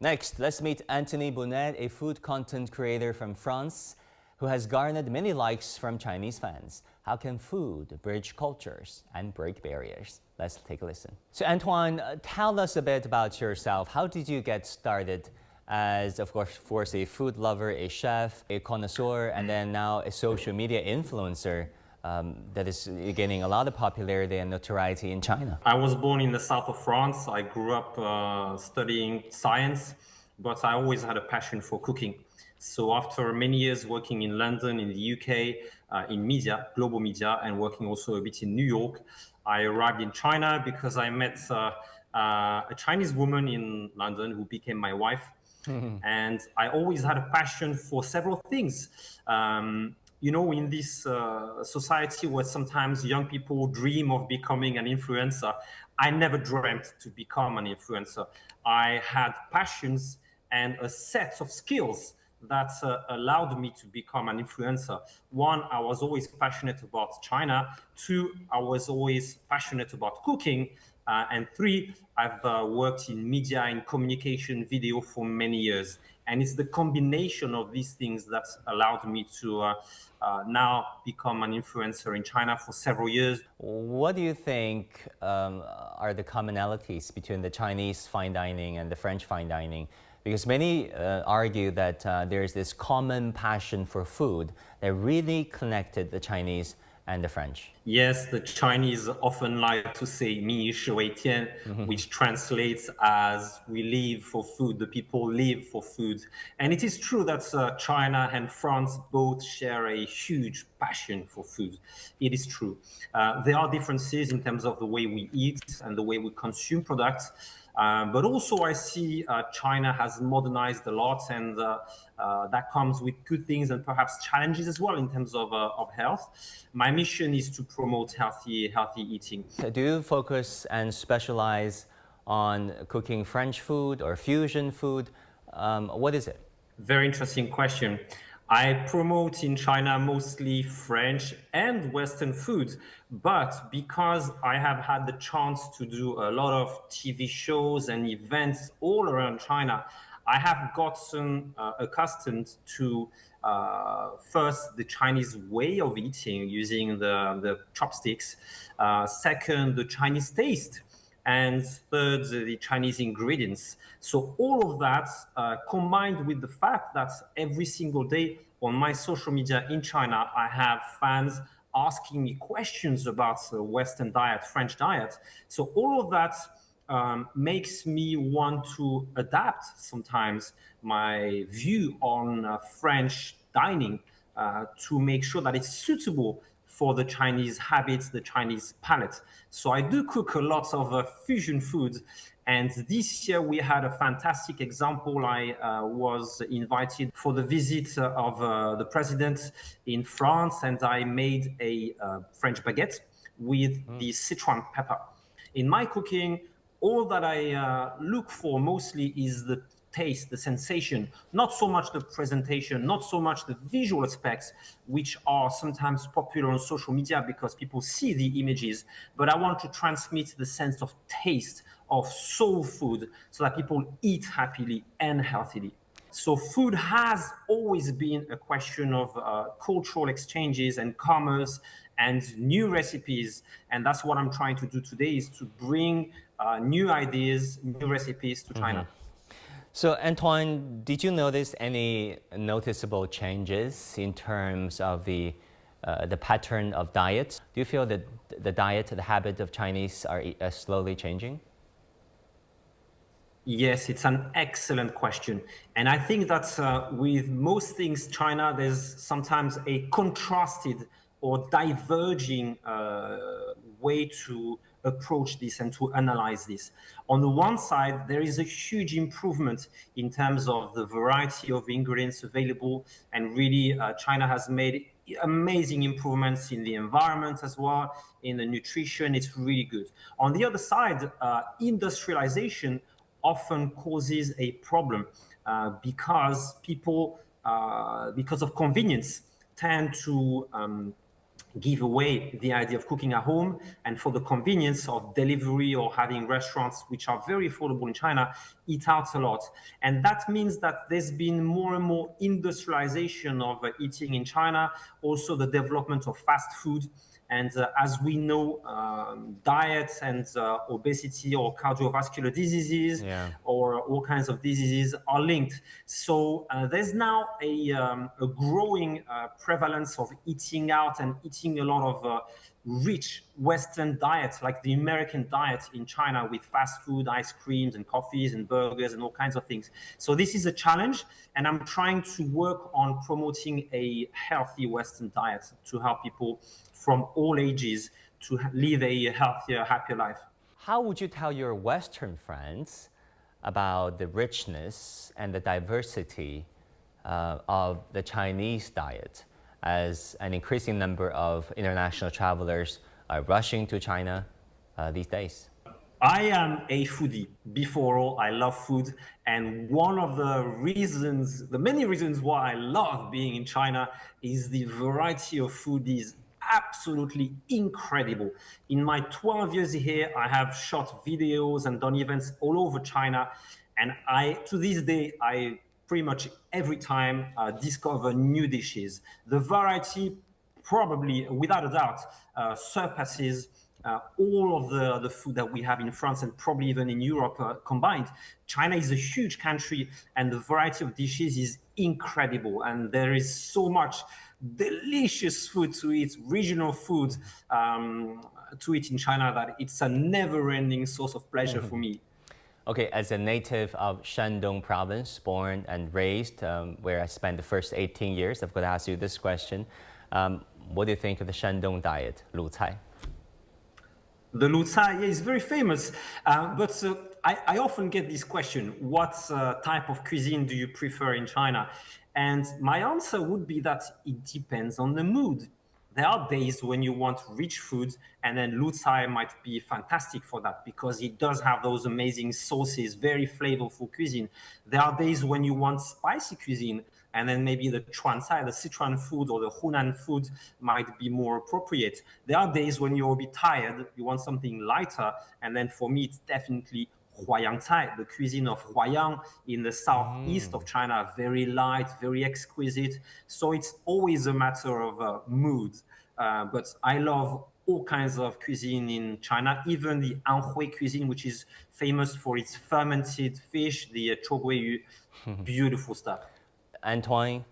Next, let's meet Antoine Bunel, a food content creator from France who has garnered many likes from Chinese fans. How can food bridge cultures and break barriers? Let's take a listen. So Antoine, tell us a bit about yourself. How did you get started as, of course, a food lover, a chef, a connoisseur, and then now a social media influencer that is gaining a lot of popularity and notoriety in China? I was born in the south of France. I grew up studying science, but I always had a passion for cooking. So after many years working in London, in the UK, in media, global media, and working also a bit in New York, I arrived in China because I met a Chinese woman in London who became my wife. And I always had a passion for several things. In this society where sometimes young people dream of becoming an influencer, I never dreamt to become an influencer. I had passions and a set of skills that allowed me to become an influencer. One, I was always passionate about China. Two, I was always passionate about cooking. And three, I've worked in media and communication video for many years. And it's the combination of these things that allowed me to now become an influencer in China for several years. What do you think are the commonalities between the Chinese fine dining and the French fine dining? Because many argue that there's this common passion for food that really connected the Chinese and the French. Yes, the Chinese often like to say 民以食为天, which translates as we live for food, the people live for food. And it is true that China and France both share a huge passion for food. It is true. There are differences in terms of the way we eat and the way we consume products. But also I see China has modernized a lot, and that comes with good things and perhaps challenges as well in terms of health. My mission is to promote healthy eating. Do you focus and specialize on cooking French food or fusion food? What is it? Very interesting question. I promote in China mostly French and Western foods, but because I have had the chance to do a lot of TV shows and events all around China, I have gotten accustomed to first the Chinese way of eating using the chopsticks, second the Chinese taste, and third, the Chinese ingredients. So all of that combined with the fact that every single day on my social media in China, I have fans asking me questions about the Western diet, French diet. So all of that makes me want to adapt sometimes my view on French dining to make sure that it's suitable for the Chinese habits, the Chinese palate. So I do cook a lot of fusion food. And this year we had a fantastic example. I was invited for the visit of the president in France, and I made a French baguette with the Sichuan pepper. In my cooking, all that I look for mostly is the taste, the sensation, not so much the presentation, not so much the visual aspects, which are sometimes popular on social media because people see the images, but I want to transmit the sense of taste, of soul food, so that people eat happily and healthily. So food has always been a question of cultural exchanges and commerce and new recipes. And that's what I'm trying to do today, is to bring new ideas, new recipes to China. So Antoine, did you notice any noticeable changes in terms of the pattern of diet? Do you feel that the diet, the habit of Chinese are slowly changing? Yes, it's an excellent question. And I think that with most things China, there's sometimes a contrasted or diverging way to approach this and to analyze this. On the one side, there is a huge improvement in terms of the variety of ingredients available, and really China has made amazing improvements in the environment as well, in the nutrition. It's really good. On the other side, industrialization often causes a problem because people, because of convenience, tend to give away the idea of cooking at home, and for the convenience of delivery or having restaurants which are very affordable in China, eat out a lot. And that means that there's been more and more industrialization of eating in China, also the development of fast food. And as we know, diet and obesity or cardiovascular diseases Yeah. or all kinds of diseases are linked. So there's now a growing prevalence of eating out and eating a lot of rich Western diets, like the American diet in China, with fast food, ice creams and coffees and burgers and all kinds of things. So this is a challenge, and I'm trying to work on promoting a healthy Western diet to help people from all ages to live a healthier, happier life. How would you tell your Western friends about the richness and the diversity of the Chinese diet, as an increasing number of international travelers are rushing to China these days? I am a foodie. Before all, I love food. And one of the reasons, the many reasons why I love being in China, is the variety of food is absolutely incredible. In my 12 years here, I have shot videos and done events all over China. And to this day, I pretty much every time discover new dishes. The variety probably, without a doubt, surpasses all of the food that we have in France and probably even in Europe combined. China is a huge country, and the variety of dishes is incredible. And there is so much delicious food to eat, regional food to eat in China, that it's a never-ending source of pleasure for me. Okay, as a native of Shandong province, born and raised, where I spent the first 18 years, I've got to ask you this question. What do you think of the Shandong diet, Lu Cai? The Lu Cai is very famous, but I often get this question: what type of cuisine do you prefer in China? And my answer would be that it depends on the mood. There are days when you want rich food, and then Lu Cai might be fantastic for that because it does have those amazing sauces, very flavorful cuisine. There are days when you want spicy cuisine, and then maybe the Chuan Cai, the Sichuan food or the Hunan food might be more appropriate. There are days when you're a bit tired, you want something lighter, and then for me, it's definitely Huayang Cai, the cuisine of Huayang in the southeast of China, very light, very exquisite. So it's always a matter of mood. But I love all kinds of cuisine in China, even the Anhui cuisine, which is famous for its fermented fish, the choguiyu, beautiful stuff. Antoine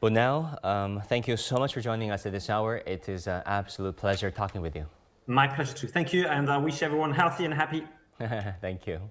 Bunel, thank you so much for joining us at this hour. It is an absolute pleasure talking with you. My pleasure too. Thank you, and I wish everyone healthy and happy. Thank you.